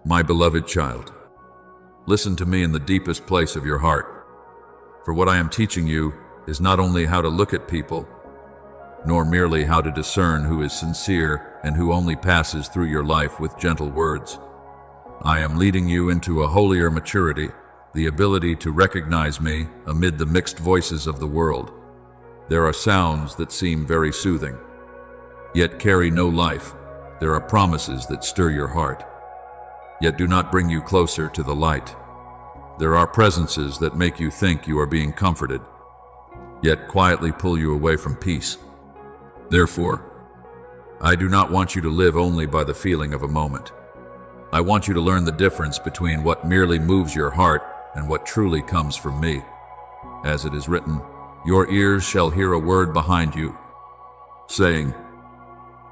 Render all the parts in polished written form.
My beloved child, listen to me in the deepest place of your heart, for what I am teaching you is not only how to look at people, nor merely how to discern who is sincere and who only passes through your life with gentle words. I am leading you into a holier maturity, the ability to recognize me amid the mixed voices of the world. There are sounds that seem very soothing, yet carry no life. There are promises that stir your heart, yet do not bring you closer to the light. There are presences that make you think you are being comforted, yet quietly pull you away from peace. Therefore, I do not want you to live only by the feeling of a moment. I want you to learn the difference between what merely moves your heart and what truly comes from me. As it is written, your ears shall hear a word behind you, saying,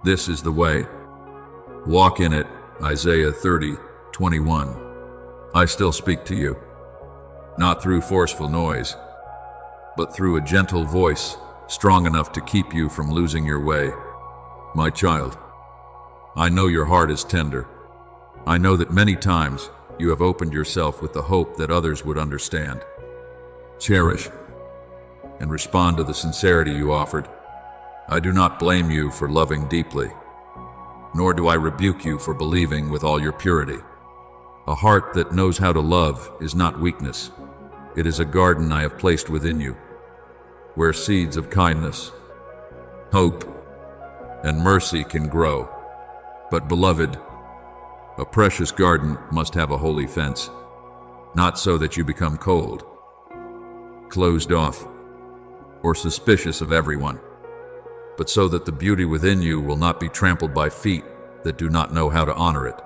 "This is the way. Walk in it." Isaiah 30:21. I still speak to you, not through forceful noise, but through a gentle voice, strong enough to keep you from losing your way. My child, I know your heart is tender. I know that many times you have opened yourself with the hope that others would understand. Cherish and respond to the sincerity you offered. I do not blame you for loving deeply, nor do I rebuke you for believing with all your purity. A heart that knows how to love is not weakness. It is a garden I have placed within you, where seeds of kindness, hope, and mercy can grow. But beloved, a precious garden must have a holy fence, not so that you become cold, closed off, or suspicious of everyone, but so that the beauty within you will not be trampled by feet that do not know how to honor it.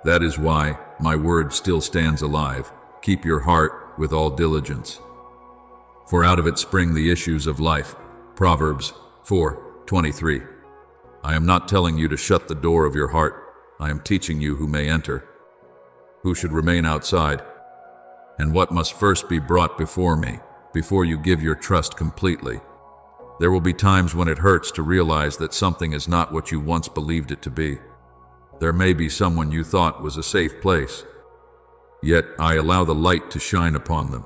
That is why my word still stands alive. Keep your heart with all diligence, for out of it spring the issues of life. Proverbs 4:23. I am not telling you to shut the door of your heart. I am teaching you who may enter, who should remain outside, and what must first be brought before me, before you give your trust completely. There will be times when it hurts to realize that something is not what you once believed it to be. There may be someone you thought was a safe place, yet I allow the light to shine upon them,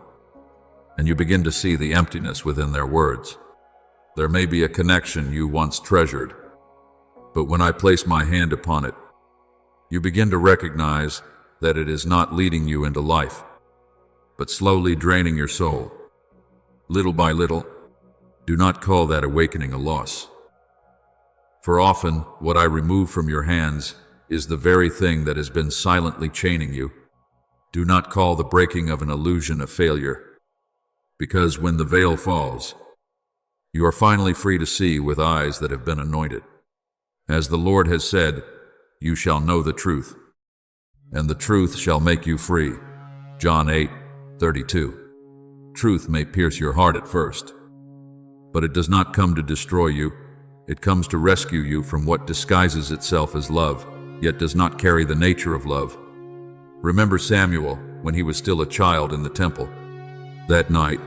and you begin to see the emptiness within their words. There may be a connection you once treasured, but when I place my hand upon it, you begin to recognize that it is not leading you into life, but slowly draining your soul, little by little. Do not call that awakening a loss, for often what I remove from your hands is the very thing that has been silently chaining you. Do not call the breaking of an illusion a failure, because when the veil falls, you are finally free to see with eyes that have been anointed. As the Lord has said, you shall know the truth, and the truth shall make you free. John 8:32. Truth may pierce your heart at first, but it does not come to destroy you. It comes to rescue you from what disguises itself as love, yet does not carry the nature of love. Remember Samuel when he was still a child in the temple. That night,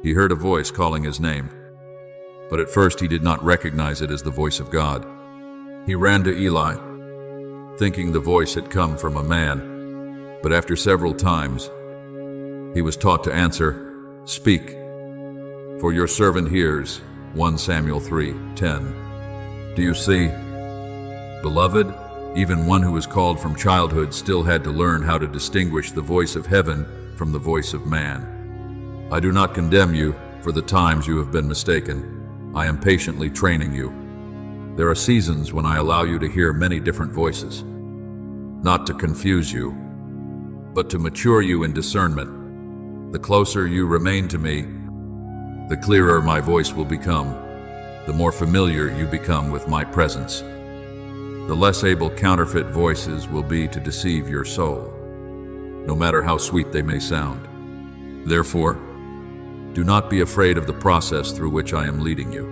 he heard a voice calling his name, but at first he did not recognize it as the voice of God. He ran to Eli, thinking the voice had come from a man, but after several times, he was taught to answer, "Speak, for your servant hears." 1 Samuel 3:10. Do you see? Beloved, even one who was called from childhood still had to learn how to distinguish the voice of heaven from the voice of man. I do not condemn you for the times you have been mistaken. I am patiently training you. There are seasons when I allow you to hear many different voices, not to confuse you, but to mature you in discernment. The closer you remain to me, the clearer my voice will become, the more familiar you become with my presence. The less able counterfeit voices will be to deceive your soul, no matter how sweet they may sound. Therefore, do not be afraid of the process through which I am leading you.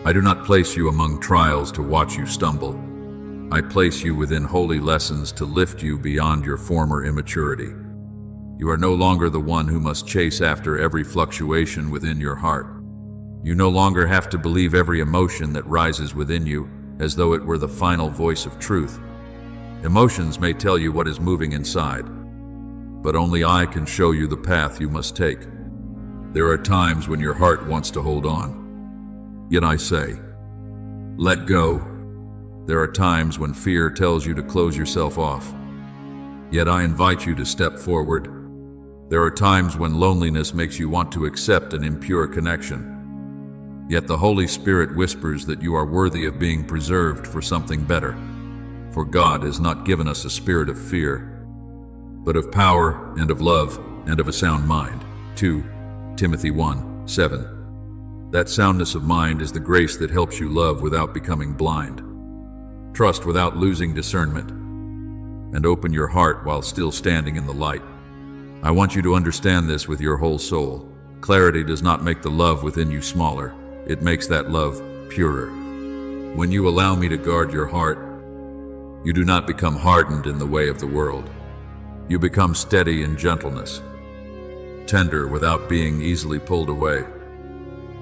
I do not place you among trials to watch you stumble. I place you within holy lessons to lift you beyond your former immaturity. You are no longer the one who must chase after every fluctuation within your heart. You no longer have to believe every emotion that rises within you as though it were the final voice of truth. Emotions may tell you what is moving inside, but only I can show you the path you must take. There are times when your heart wants to hold on, yet I say, let go. There are times when fear tells you to close yourself off, yet I invite you to step forward. There are times when loneliness makes you want to accept an impure connection, yet the Holy Spirit whispers that you are worthy of being preserved for something better. For God has not given us a spirit of fear, but of power and of love and of a sound mind. 2 Timothy 1:7. That soundness of mind is the grace that helps you love without becoming blind, trust without losing discernment, and open your heart while still standing in the light. I want you to understand this with your whole soul. Clarity does not make the love within you smaller. It makes that love purer. When you allow me to guard your heart, you do not become hardened in the way of the world. You become steady in gentleness, tender without being easily pulled away,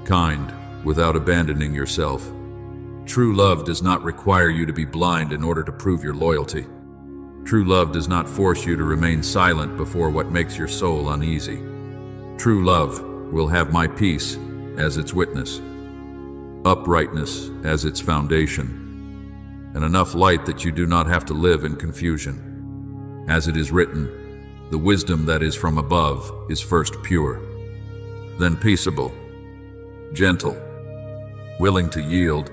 kind without abandoning yourself. True love does not require you to be blind in order to prove your loyalty. True love does not force you to remain silent before what makes your soul uneasy. True love will have my peace as its witness, uprightness as its foundation, and enough light that you do not have to live in confusion. As it is written, the wisdom that is from above is first pure, then peaceable, gentle, willing to yield,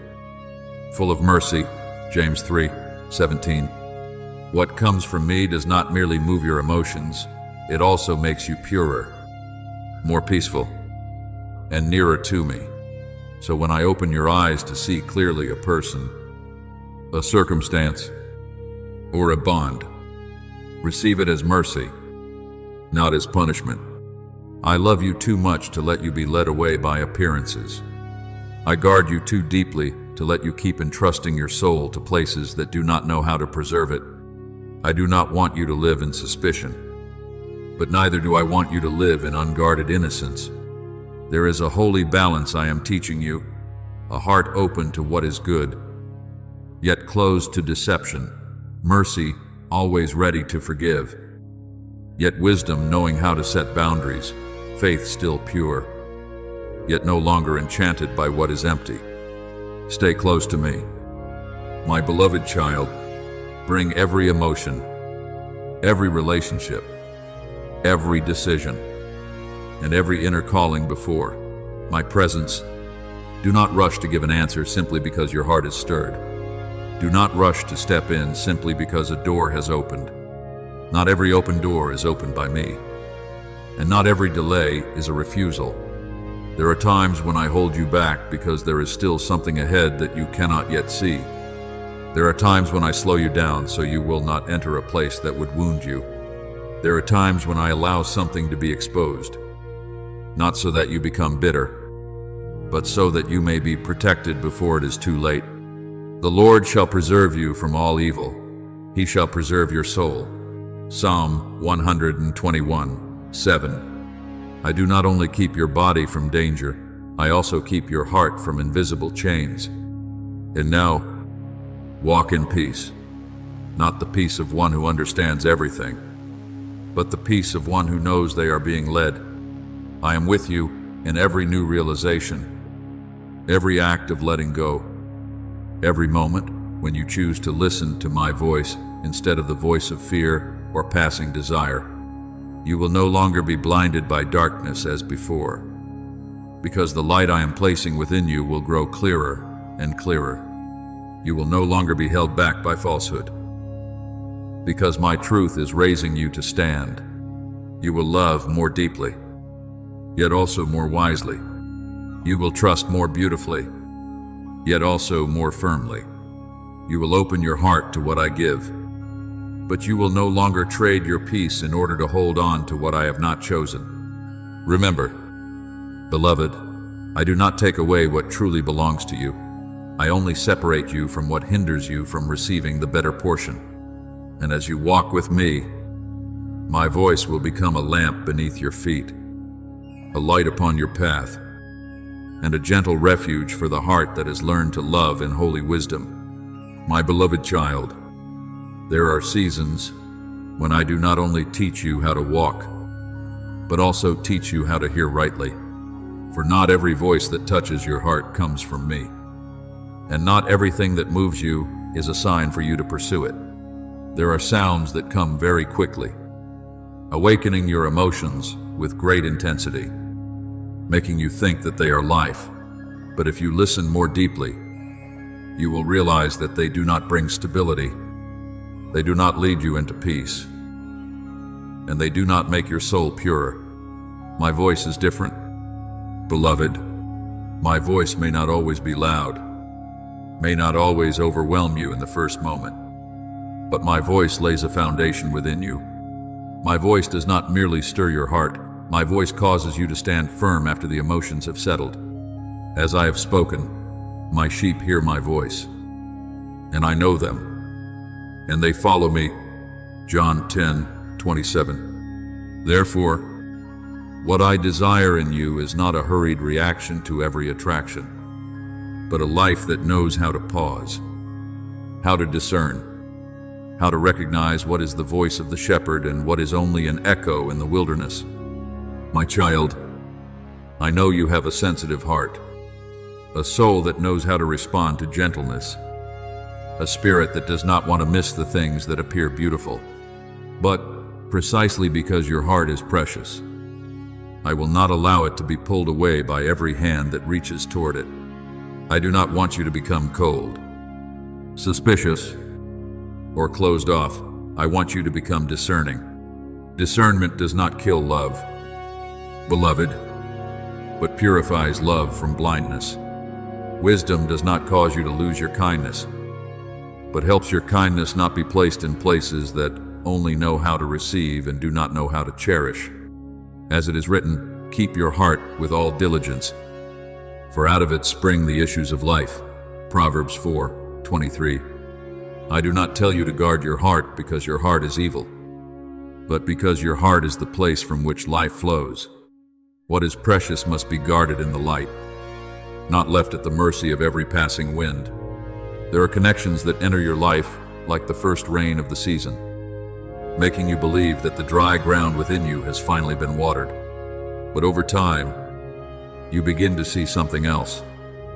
full of mercy. James 3:17. What comes from me does not merely move your emotions, it also makes you purer, more peaceful, and nearer to me. So when I open your eyes to see clearly a person, a circumstance, or a bond, receive it as mercy, not as punishment. I love you too much to let you be led away by appearances. I guard you too deeply to let you keep entrusting your soul to places that do not know how to preserve it. I do not want you to live in suspicion, but neither do I want you to live in unguarded innocence. There is a holy balance I am teaching you, a heart open to what is good, yet closed to deception, mercy always ready to forgive, yet wisdom knowing how to set boundaries, faith still pure, yet no longer enchanted by what is empty. Stay close to me, my beloved child. Bring every emotion, every relationship, every decision, and every inner calling before my presence. Do not rush to give an answer simply because your heart is stirred. Do not rush to step in simply because a door has opened. Not every open door is opened by me, and not every delay is a refusal. There are times when I hold you back because there is still something ahead that you cannot yet see. There are times when I slow you down so you will not enter a place that would wound you. There are times when I allow something to be exposed, not so that you become bitter, but so that you may be protected before it is too late. The Lord shall preserve you from all evil. He shall preserve your soul. Psalm 121:7. I do not only keep your body from danger, I also keep your heart from invisible chains. And now, walk in peace, not the peace of one who understands everything, but the peace of one who knows they are being led. I am with you in every new realization, every act of letting go, every moment when you choose to listen to my voice instead of the voice of fear or passing desire. You will no longer be blinded by darkness as before, because the light I am placing within you will grow clearer and clearer. You will no longer be held back by falsehood, because my truth is raising you to stand. You will love more deeply, yet also more wisely. You will trust more beautifully, yet also more firmly. You will open your heart to what I give, but you will no longer trade your peace in order to hold on to what I have not chosen. Remember, beloved, I do not take away what truly belongs to you. I only separate you from what hinders you from receiving the better portion. And as you walk with me, my voice will become a lamp beneath your feet, a light upon your path, and a gentle refuge for the heart that has learned to love in holy wisdom. My beloved child, There are seasons when I do not only teach you how to walk, but also teach you how to hear rightly. For not every voice that touches your heart comes from me, and not everything that moves you is a sign for you to pursue it. There are sounds that come very quickly, awakening your emotions with great intensity, making you think that they are life. But if you listen more deeply, you will realize that they do not bring stability. They do not lead you into peace, and they do not make your soul purer. My voice is different, beloved. My voice may not always be loud, may not always overwhelm you in the first moment, but my voice lays a foundation within you. My voice does not merely stir your heart. My voice causes you to stand firm after the emotions have settled. As I have spoken, my sheep hear my voice, and I know them, and they follow me. John 10:27. Therefore, what I desire in you is not a hurried reaction to every attraction, but a life that knows how to pause, how to discern, how to recognize what is the voice of the shepherd and what is only an echo in the wilderness. My child, I know you have a sensitive heart, a soul that knows how to respond to gentleness, a spirit that does not want to miss the things that appear beautiful. But precisely because your heart is precious, I will not allow it to be pulled away by every hand that reaches toward it. I do not want you to become cold, suspicious, or closed off. I want you to become discerning. Discernment does not kill love, beloved, but purifies love from blindness. Wisdom does not cause you to lose your kindness, but helps your kindness not be placed in places that only know how to receive and do not know how to cherish. As it is written, keep your heart with all diligence, for out of it spring the issues of life. Proverbs 4:23. I do not tell you to guard your heart because your heart is evil, but because your heart is the place from which life flows. What is precious must be guarded in the light, not left at the mercy of every passing wind. There are connections that enter your life like the first rain of the season, making you believe that the dry ground within you has finally been watered. But over time, you begin to see something else.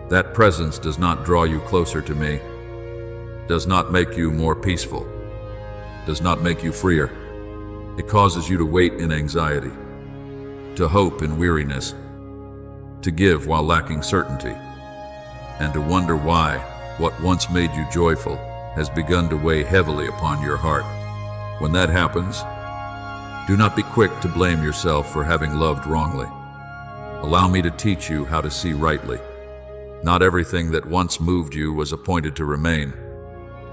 That presence does not draw you closer to me, does not make you more peaceful, does not make you freer. It causes you to wait in anxiety, to hope in weariness, to give while lacking certainty, and to wonder why what once made you joyful has begun to weigh heavily upon your heart. When that happens, do not be quick to blame yourself for having loved wrongly. Allow me to teach you how to see rightly. Not everything that once moved you was appointed to remain.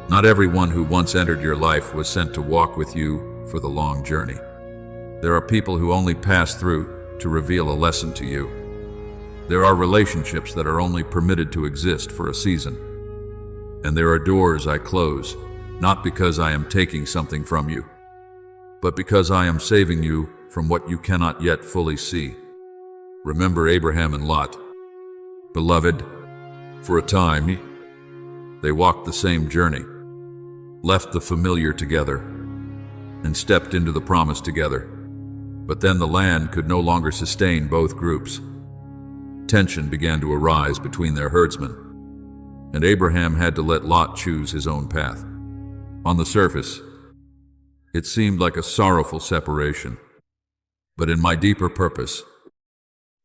Not everyone who once entered your life was sent to walk with you for the long journey. There are people who only pass through to reveal a lesson to you. There are relationships that are only permitted to exist for a season. And there are doors I close, not because I am taking something from you, but because I am saving you from what you cannot yet fully see. Remember Abraham and Lot. Beloved, for a time, they walked the same journey, left the familiar together, and stepped into the promise together. But then the land could no longer sustain both groups. Tension began to arise between their herdsmen, and Abraham had to let Lot choose his own path. On the surface, it seemed like a sorrowful separation, but in my deeper purpose,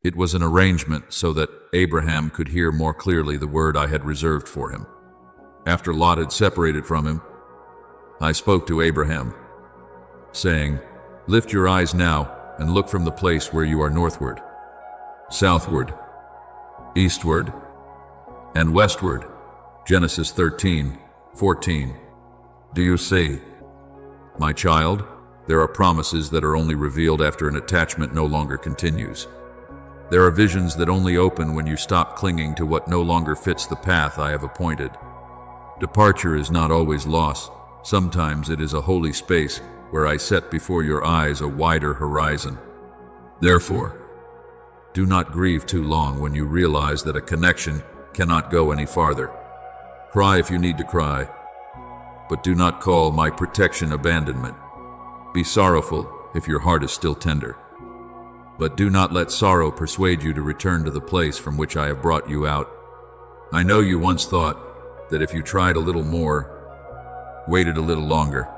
it was an arrangement so that Abraham could hear more clearly the word I had reserved for him. After Lot had separated from him, I spoke to Abraham, saying, "Lift your eyes now and look from the place where you are northward, southward, eastward, and westward." Genesis 13:14. Do you see? My child, there are promises that are only revealed after an attachment no longer continues. There are visions that only open when you stop clinging to what no longer fits the path I have appointed. Departure is not always loss. Sometimes it is a holy space where I set before your eyes a wider horizon. Therefore, do not grieve too long when you realize that a connection cannot go any farther. Cry if you need to cry. but do not call my protection abandonment. Be sorrowful if your heart is still tender. But do not let sorrow persuade you to return to the place from which I have brought you out. I know you once thought that if you tried a little more, waited a little longer,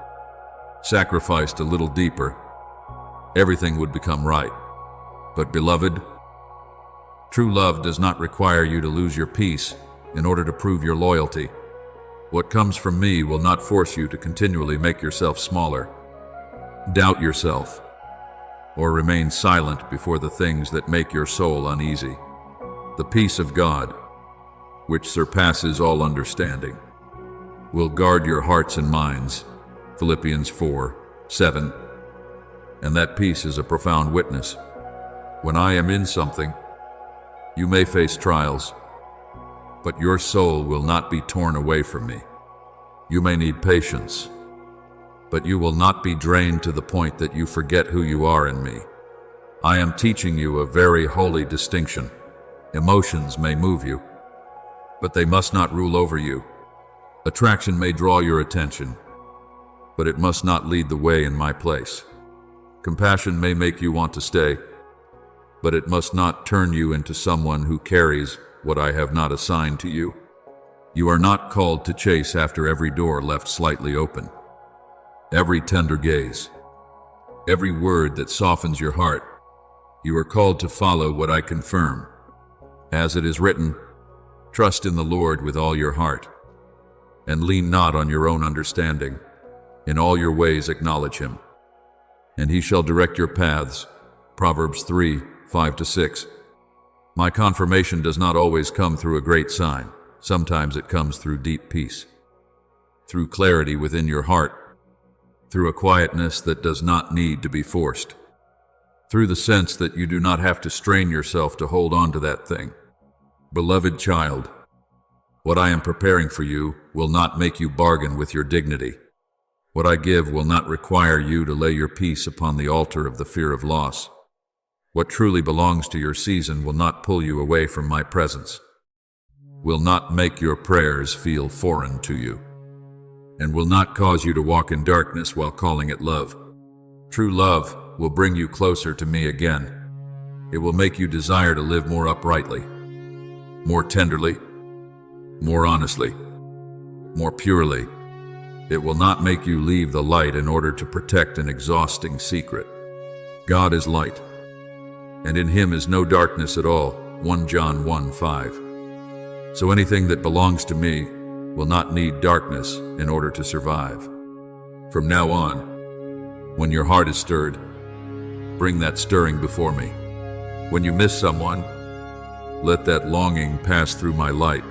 sacrificed a little deeper, everything would become right. But beloved, true love does not require you to lose your peace in order to prove your loyalty. What comes from me will not force you to continually make yourself smaller, doubt yourself, or remain silent before the things that make your soul uneasy. The peace of God, which surpasses all understanding, will guard your hearts and minds. Philippians 4:7. And that peace is a profound witness. When I am in something, you may face trials, but your soul will not be torn away from me. You may need patience, but you will not be drained to the point that you forget who you are in me. I am teaching you a very holy distinction. Emotions may move you, but they must not rule over you. Attraction may draw your attention, but it must not lead the way in my place. Compassion may make you want to stay, but it must not turn you into someone who carries what I have not assigned to you. You are not called to chase after every door left slightly open, every tender gaze, every word that softens your heart. You are called to follow what I confirm. As it is written, trust in the Lord with all your heart, and lean not on your own understanding. In all your ways acknowledge him, and he shall direct your paths. Proverbs 3:5-6. My confirmation does not always come through a great sign. Sometimes it comes through deep peace, through clarity within your heart, through a quietness that does not need to be forced, through the sense that you do not have to strain yourself to hold on to that thing. Beloved child, what I am preparing for you will not make you bargain with your dignity. What I give will not require you to lay your peace upon the altar of the fear of loss. What truly belongs to your season will not pull you away from my presence, will not make your prayers feel foreign to you, and will not cause you to walk in darkness while calling it love. True love will bring you closer to me again. It will make you desire to live more uprightly, more tenderly, more honestly, more purely. It will not make you leave the light in order to protect an exhausting secret. God is light, and in him is no darkness at all. 1 John 1:5. So anything that belongs to me will not need darkness in order to survive. From now on, when your heart is stirred, bring that stirring before me. When you miss someone, let that longing pass through my light.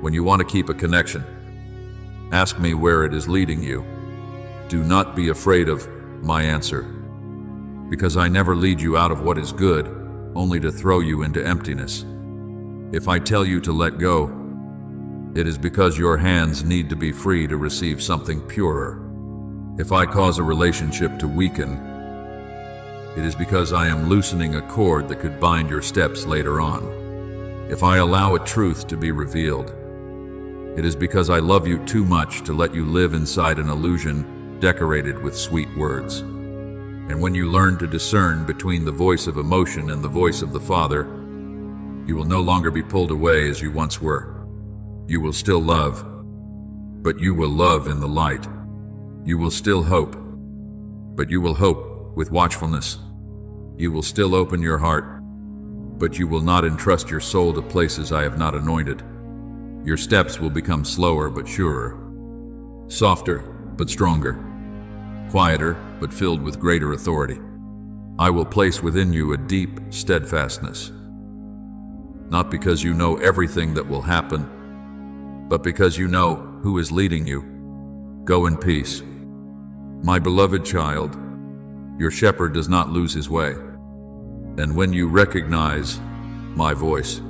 When you want to keep a connection, ask me where it is leading you. Do not be afraid of my answer, because I never lead you out of what is good, only to throw you into emptiness. If I tell you to let go, it is because your hands need to be free to receive something purer. If I cause a relationship to weaken, it is because I am loosening a cord that could bind your steps later on. If I allow a truth to be revealed, it is because I love you too much to let you live inside an illusion decorated with sweet words. And when you learn to discern between the voice of emotion and the voice of the Father, you will no longer be pulled away as you once were. You will still love, but you will love in the light. You will still hope, but you will hope with watchfulness. You will still open your heart, but you will not entrust your soul to places I have not anointed. Your steps will become slower but surer, softer but stronger, quieter but filled with greater authority. I will place within you a deep steadfastness, not because you know everything that will happen, but because you know who is leading you. Go in peace. My beloved child, your shepherd does not lose his way. And when you recognize my voice,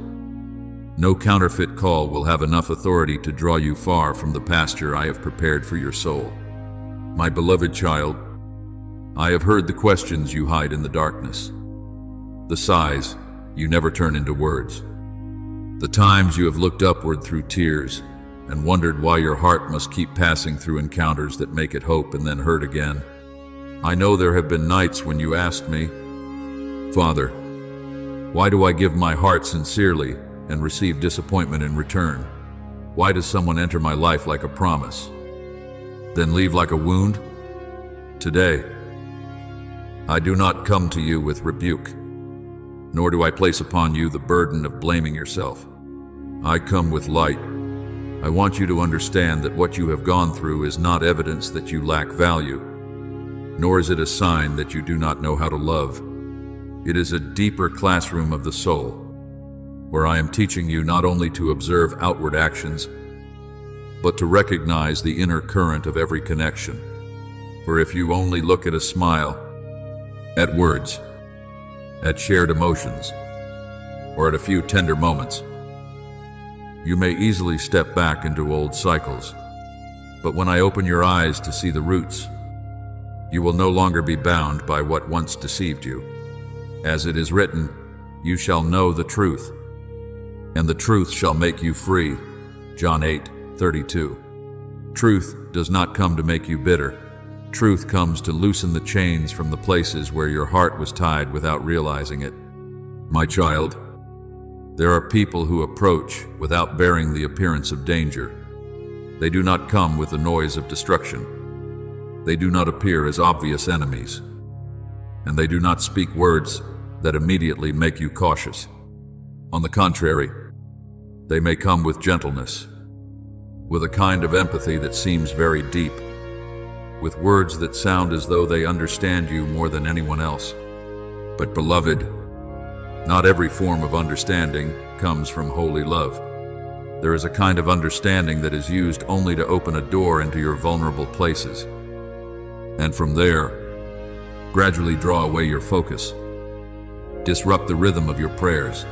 no counterfeit call will have enough authority to draw you far from the pasture I have prepared for your soul. My beloved child, I have heard the questions you hide in the darkness, the sighs you never turn into words, the times you have looked upward through tears and wondered why your heart must keep passing through encounters that make it hope and then hurt again. I know there have been nights when you asked me, Father, why do I give my heart sincerely and receive disappointment in return? Why does someone enter my life like a promise, then leave like a wound? Today, I do not come to you with rebuke, nor do I place upon you the burden of blaming yourself. I come with light. I want you to understand that what you have gone through is not evidence that you lack value, nor is it a sign that you do not know how to love. It is a deeper classroom of the soul, where I am teaching you not only to observe outward actions, but to recognize the inner current of every connection. For if you only look at a smile, at words, at shared emotions, or at a few tender moments, you may easily step back into old cycles. But when I open your eyes to see the roots, you will no longer be bound by what once deceived you. As it is written, you shall know the truth, and the truth shall make you free. John 8:32. Truth does not come to make you bitter. Truth comes to loosen the chains from the places where your heart was tied without realizing it. My child, there are people who approach without bearing the appearance of danger. They do not come with the noise of destruction. They do not appear as obvious enemies, and they do not speak words that immediately make you cautious. On the contrary, they may come with gentleness, with a kind of empathy that seems very deep, with words that sound as though they understand you more than anyone else. But beloved, not every form of understanding comes from holy love. There is a kind of understanding that is used only to open a door into your vulnerable places, and from there, gradually draw away your focus, disrupt the rhythm of your prayers,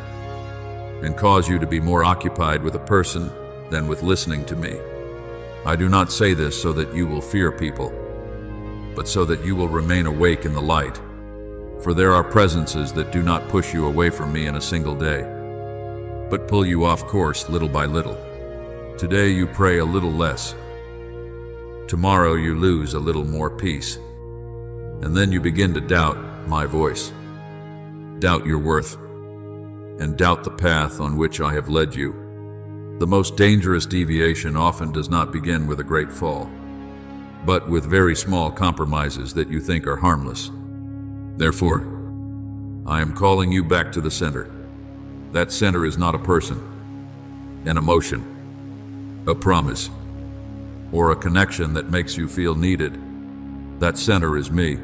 and cause you to be more occupied with a person than with listening to me. I do not say this so that you will fear people, but so that you will remain awake in the light. For there are presences that do not push you away from me in a single day, but pull you off course little by little. Today you pray a little less. Tomorrow you lose a little more peace. And then you begin to doubt my voice, doubt your worth, and doubt the path on which I have led you. The most dangerous deviation often does not begin with a great fall, but with very small compromises that you think are harmless. Therefore, I am calling you back to the center. That center is not a person, an emotion, a promise, or a connection that makes you feel needed. That center is me.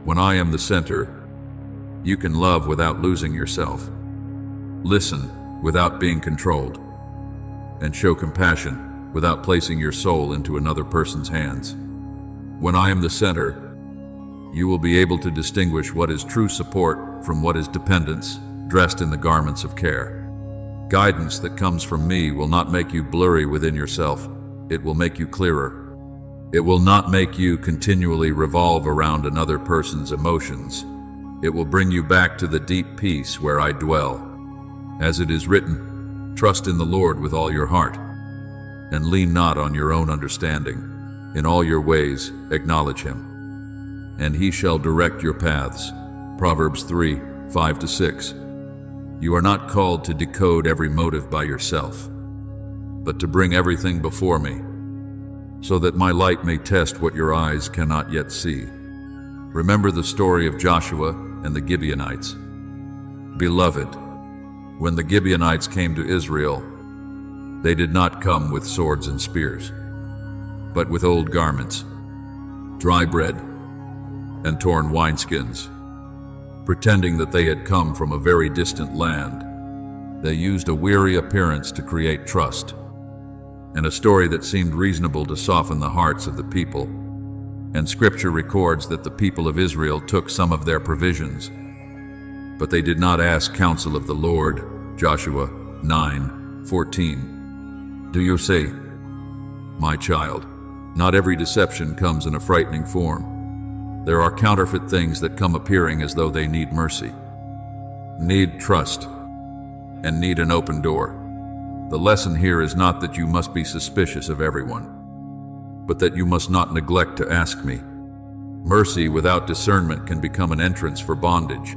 When I am the center, you can love without losing yourself, listen without being controlled, and show compassion without placing your soul into another person's hands. When I am the center, you will be able to distinguish what is true support from what is dependence, dressed in the garments of care. Guidance that comes from me will not make you blurry within yourself. It will make you clearer. It will not make you continually revolve around another person's emotions. It will bring you back to the deep peace where I dwell. As it is written, trust in the Lord with all your heart, and lean not on your own understanding. In all your ways acknowledge him, and he shall direct your paths. Proverbs 3:5-6. You are not called to decode every motive by yourself, but to bring everything before me, so that my light may test what your eyes cannot yet see. Remember the story of Joshua and the Gibeonites. Beloved, when the Gibeonites came to Israel, they did not come with swords and spears, but with old garments, dry bread, and torn wineskins. Pretending that they had come from a very distant land, they used a weary appearance to create trust, and a story that seemed reasonable to soften the hearts of the people. And Scripture records that the people of Israel took some of their provisions, but they did not ask counsel of the Lord. Joshua 9:14. Do you see, my child, not every deception comes in a frightening form. There are counterfeit things that come appearing as though they need mercy, need trust, and need an open door. The lesson here is not that you must be suspicious of everyone, but that you must not neglect to ask me. Mercy without discernment can become an entrance for bondage.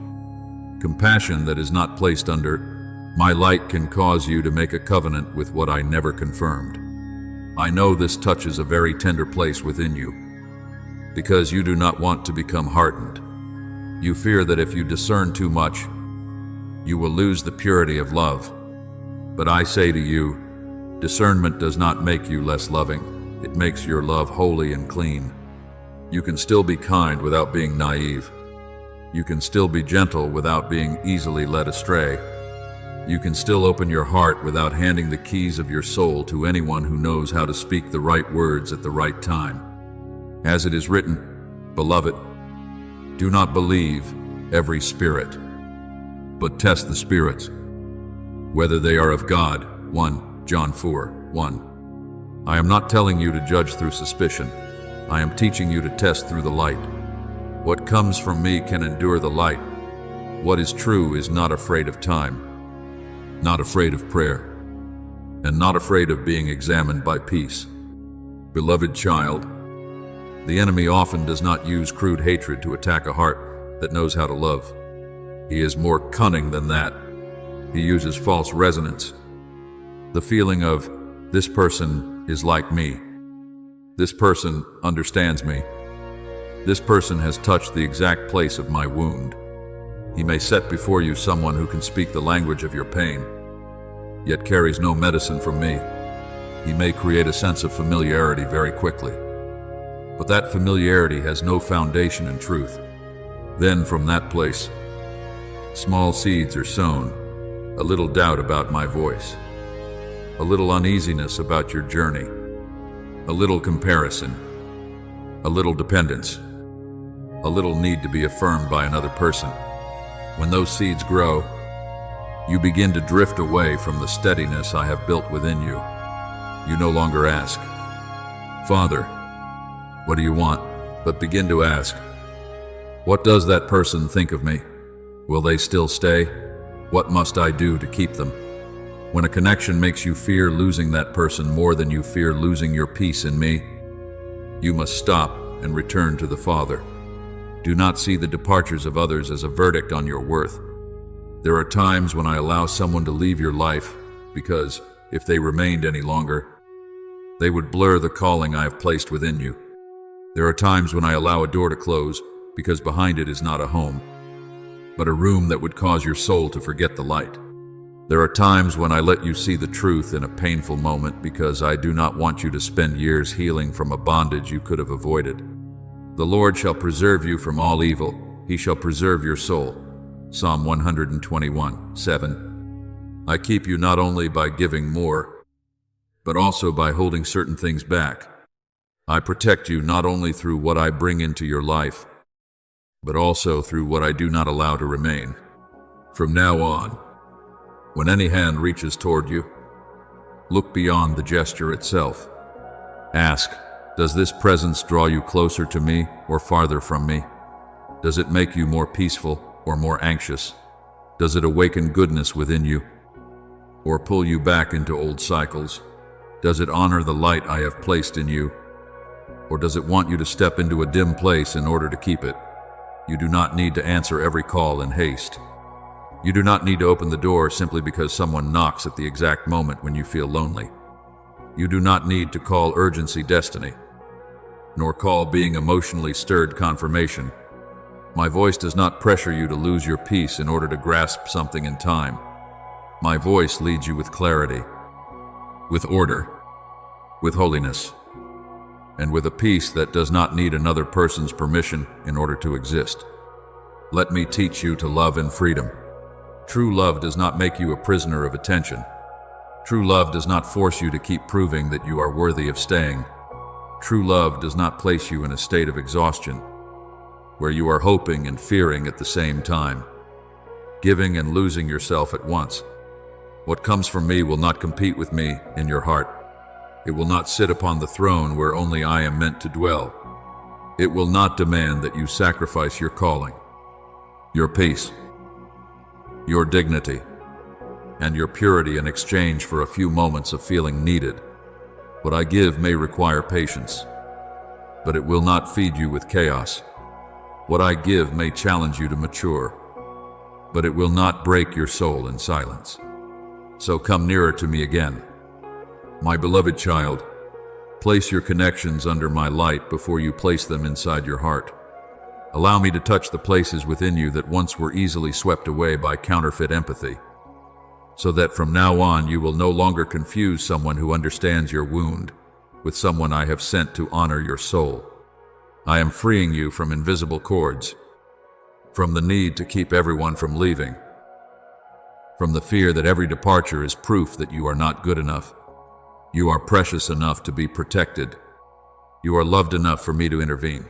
Compassion that is not placed under my light can cause you to make a covenant with what I never confirmed. I know this touches a very tender place within you, because you do not want to become hardened. You fear that if you discern too much, you will lose the purity of love. But I say to you, discernment does not make you less loving. It makes your love holy and clean. You can still be kind without being naive. You can still be gentle without being easily led astray. You can still open your heart without handing the keys of your soul to anyone who knows how to speak the right words at the right time. As it is written, Beloved, do not believe every spirit, but test the spirits, whether they are of God. 1 John 4:1. I am not telling you to judge through suspicion. I am teaching you to test through the light. What comes from me can endure the light. What is true is not afraid of time, not afraid of prayer, and not afraid of being examined by peace. Beloved child, the enemy often does not use crude hatred to attack a heart that knows how to love. He is more cunning than that. He uses false resonance. The feeling of, this person is like me. This person understands me. This person has touched the exact place of my wound. He may set before you someone who can speak the language of your pain, yet carries no medicine from me. He may create a sense of familiarity very quickly, but that familiarity has no foundation in truth. Then from that place, small seeds are sown, a little doubt about my voice, a little uneasiness about your journey, a little comparison, a little dependence, a little need to be affirmed by another person. When those seeds grow, you begin to drift away from the steadiness I have built within you. You no longer ask, Father, what do you want? But begin to ask, what does that person think of me? Will they still stay? What must I do to keep them? When a connection makes you fear losing that person more than you fear losing your peace in me, you must stop and return to the Father. Do not see the departures of others as a verdict on your worth. There are times when I allow someone to leave your life because, if they remained any longer, they would blur the calling I have placed within you. There are times when I allow a door to close because behind it is not a home, but a room that would cause your soul to forget the light. There are times when I let you see the truth in a painful moment because I do not want you to spend years healing from a bondage you could have avoided. The Lord shall preserve you from all evil. He shall preserve your soul. Psalm 121:7. I keep you not only by giving more, but also by holding certain things back. I protect you not only through what I bring into your life, but also through what I do not allow to remain. From now on, when any hand reaches toward you, look beyond the gesture itself. Ask, does this presence draw you closer to me or farther from me? Does it make you more peaceful or more anxious? Does it awaken goodness within you or pull you back into old cycles? Does it honor the light I have placed in you, or does it want you to step into a dim place in order to keep it? You do not need to answer every call in haste. You do not need to open the door simply because someone knocks at the exact moment when you feel lonely. You do not need to call urgency destiny, nor call being emotionally stirred confirmation. My voice does not pressure you to lose your peace in order to grasp something in time. My voice leads you with clarity, with order, with holiness, and with a peace that does not need another person's permission in order to exist. Let me teach you to love in freedom. True love does not make you a prisoner of attention. True love does not force you to keep proving that you are worthy of staying. True love does not place you in a state of exhaustion, where you are hoping and fearing at the same time, giving and losing yourself at once. What comes from me will not compete with me in your heart. It will not sit upon the throne where only I am meant to dwell. It will not demand that you sacrifice your calling, your peace, your dignity, and your purity in exchange for a few moments of feeling needed. What I give may require patience, but it will not feed you with chaos. What I give may challenge you to mature, but it will not break your soul in silence. So come nearer to me again. My beloved child, place your connections under my light before you place them inside your heart. Allow me to touch the places within you that once were easily swept away by counterfeit empathy, so that from now on you will no longer confuse someone who understands your wound with someone I have sent to honor your soul. I am freeing you from invisible cords, from the need to keep everyone from leaving, from the fear that every departure is proof that you are not good enough. You are precious enough to be protected. You are loved enough for me to intervene.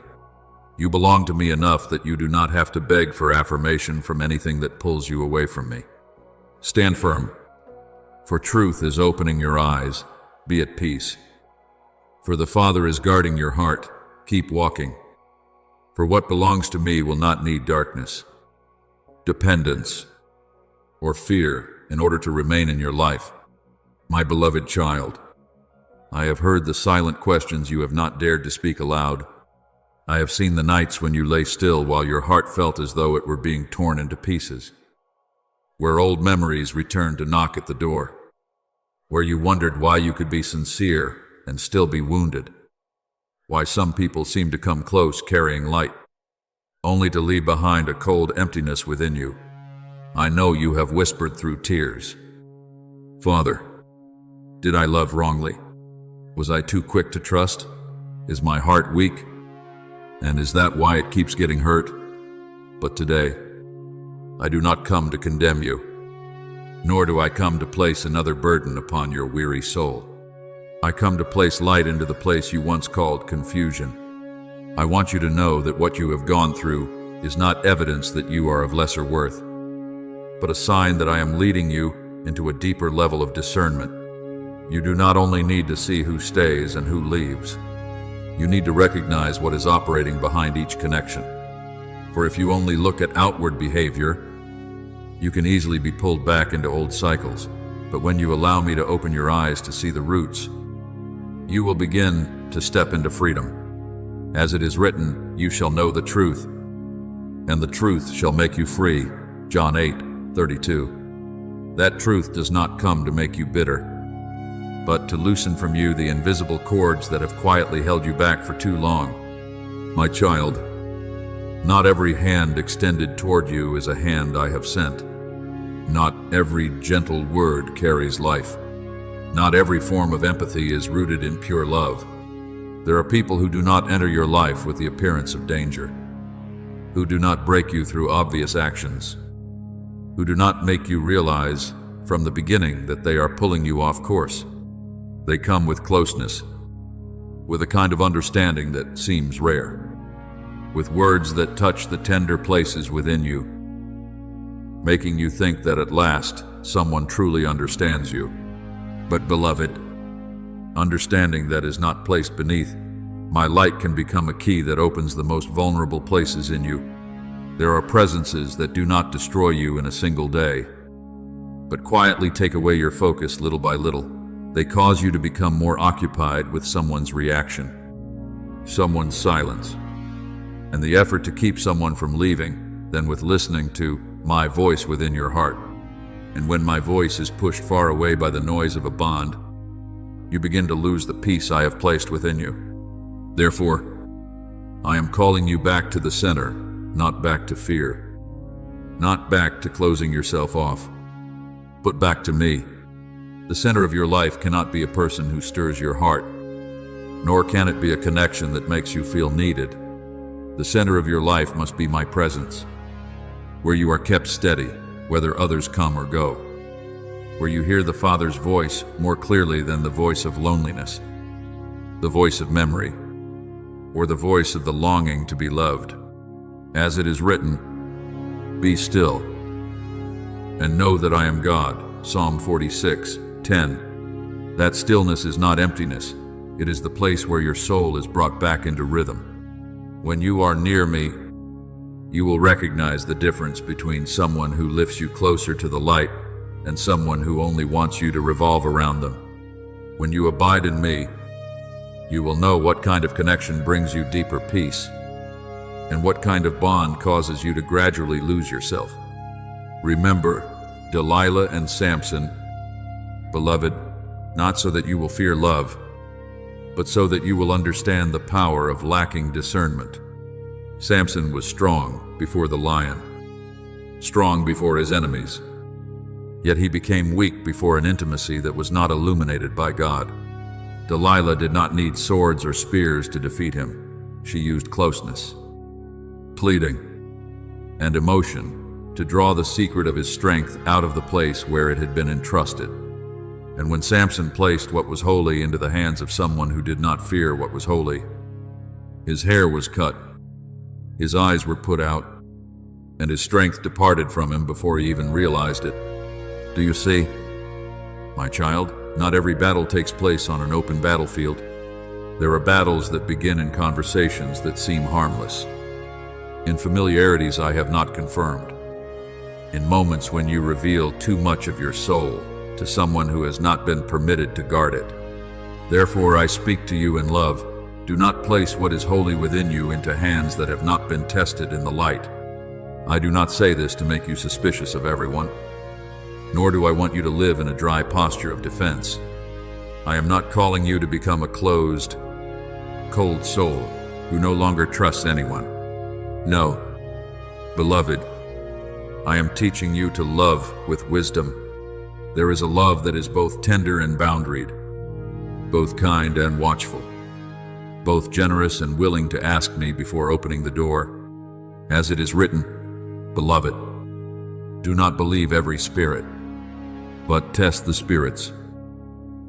You belong to me enough that you do not have to beg for affirmation from anything that pulls you away from me. Stand firm, for truth is opening your eyes. Be at peace, for the Father is guarding your heart. Keep walking, for what belongs to me will not need darkness, dependence, or fear in order to remain in your life. My beloved child, I have heard the silent questions you have not dared to speak aloud. I have seen the nights when you lay still while your heart felt as though it were being torn into pieces, where old memories returned to knock at the door, where you wondered why you could be sincere and still be wounded, why some people seem to come close carrying light, only to leave behind a cold emptiness within you. I know you have whispered through tears, Father, did I love wrongly? Was I too quick to trust? Is my heart weak? And is that why it keeps getting hurt? But today, I do not come to condemn you, nor do I come to place another burden upon your weary soul. I come to place light into the place you once called confusion. I want you to know that what you have gone through is not evidence that you are of lesser worth, but a sign that I am leading you into a deeper level of discernment. You do not only need to see who stays and who leaves. You need to recognize what is operating behind each connection. For if you only look at outward behavior, you can easily be pulled back into old cycles. But when you allow me to open your eyes to see the roots, you will begin to step into freedom. As it is written, you shall know the truth, and the truth shall make you free. John 8:32. That truth does not come to make you bitter, but to loosen from you the invisible cords that have quietly held you back for too long. My child, not every hand extended toward you is a hand I have sent. Not every gentle word carries life. Not every form of empathy is rooted in pure love. There are people who do not enter your life with the appearance of danger, who do not break you through obvious actions, who do not make you realize from the beginning that they are pulling you off course. They come with closeness, with a kind of understanding that seems rare, with words that touch the tender places within you, making you think that at last someone truly understands you. But beloved, understanding that is not placed beneath my light can become a key that opens the most vulnerable places in you. There are presences that do not destroy you in a single day, but quietly take away your focus little by little. They cause you to become more occupied with someone's reaction, someone's silence, and the effort to keep someone from leaving than with listening to my voice within your heart. And when my voice is pushed far away by the noise of a bond, you begin to lose the peace I have placed within you. Therefore, I am calling you back to the center, not back to fear, not back to closing yourself off, but back to me. The center of your life cannot be a person who stirs your heart, nor can it be a connection that makes you feel needed. The center of your life must be my presence, where you are kept steady, whether others come or go, where you hear the Father's voice more clearly than the voice of loneliness, the voice of memory, or the voice of the longing to be loved. As it is written, be still and know that I am God. Psalm 46:10. That stillness is not emptiness. It is the place where your soul is brought back into rhythm. When you are near me, you will recognize the difference between someone who lifts you closer to the light and someone who only wants you to revolve around them. When you abide in me, you will know what kind of connection brings you deeper peace, and what kind of bond causes you to gradually lose yourself. Remember Delilah and Samson, beloved, not so that you will fear love, but so that you will understand the power of lacking discernment. Samson was strong before the lion, strong before his enemies, yet he became weak before an intimacy that was not illuminated by God. Delilah did not need swords or spears to defeat him. She used closeness, pleading, and emotion to draw the secret of his strength out of the place where it had been entrusted. And when Samson placed what was holy into the hands of someone who did not fear what was holy, his hair was cut, his eyes were put out, and his strength departed from him before he even realized it. Do you see, my child? Not every battle takes place on an open battlefield. There are battles that begin in conversations that seem harmless, in familiarities I have not confirmed, in moments when you reveal too much of your soul to someone who has not been permitted to guard it. Therefore I speak to you in love. Do not place what is holy within you into hands that have not been tested in the light. I do not say this to make you suspicious of everyone, nor do I want you to live in a dry posture of defense. I am not calling you to become a closed, cold soul who no longer trusts anyone. No, beloved, I am teaching you to love with wisdom. There is a love that is both tender and boundaried, both kind and watchful, both generous and willing to ask me before opening the door. As it is written, beloved, do not believe every spirit, but test the spirits,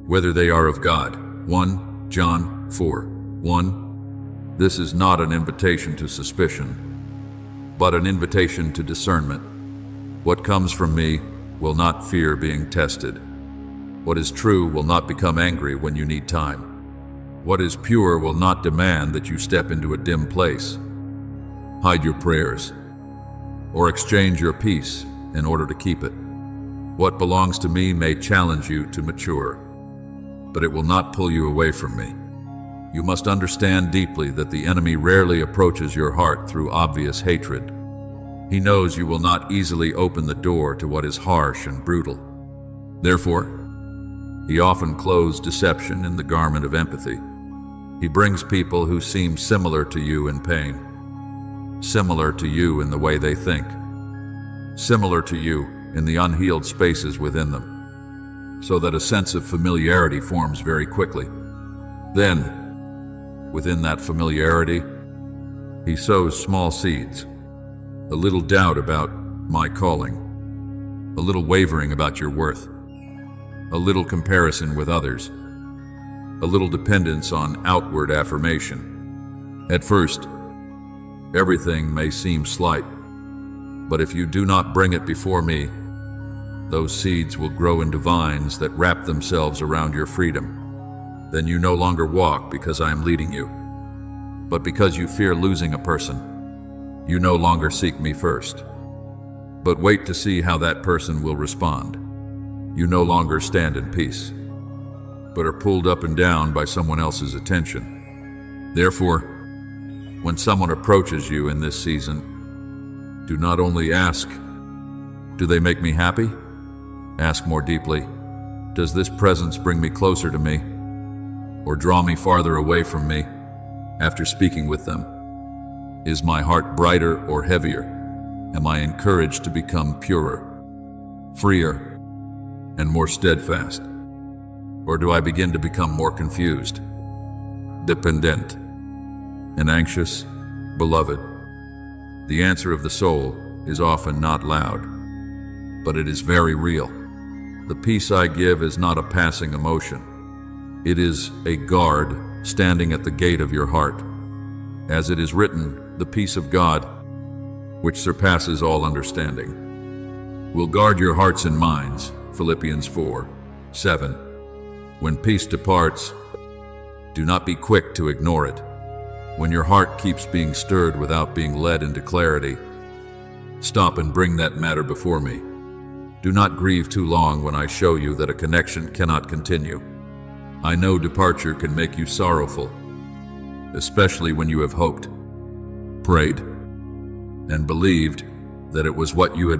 whether they are of God. 1 John 4:1. This is not an invitation to suspicion, but an invitation to discernment. What comes from me will not fear being tested. What is true will not become angry when you need time. What is pure will not demand that you step into a dim place, hide your prayers, or exchange your peace in order to keep it. What belongs to me may challenge you to mature, but it will not pull you away from me. You must understand deeply that the enemy rarely approaches your heart through obvious hatred. He knows you will not easily open the door to what is harsh and brutal. Therefore, he often clothes deception in the garment of empathy. He brings people who seem similar to you in pain, similar to you in the way they think, similar to you in the unhealed spaces within them, so that a sense of familiarity forms very quickly. Then, within that familiarity, he sows small seeds. A little doubt about my calling, a little wavering about your worth, a little comparison with others, a little dependence on outward affirmation. At first, everything may seem slight, but if you do not bring it before me, those seeds will grow into vines that wrap themselves around your freedom. Then you no longer walk because I am leading you, but because you fear losing a person. You no longer seek me first, but wait to see how that person will respond. You no longer stand in peace, but are pulled up and down by someone else's attention. Therefore, when someone approaches you in this season, do not only ask, do they make me happy? Ask more deeply, does this presence bring me closer to me, or draw me farther away from me after speaking with them? Is my heart brighter or heavier? Am I encouraged to become purer, freer, and more steadfast? Or do I begin to become more confused, dependent, and anxious? Beloved, the answer of the soul is often not loud, but it is very real. The peace I give is not a passing emotion. It is a guard standing at the gate of your heart. As it is written, the peace of God, which surpasses all understanding, will guard your hearts and minds. Philippians 4:7. When peace departs, do not be quick to ignore it. When your heart keeps being stirred without being led into clarity, stop and bring that matter before me. Do not grieve too long when I show you that a connection cannot continue. I know departure can make you sorrowful, especially when you have hoped, prayed, and believed that it was what you had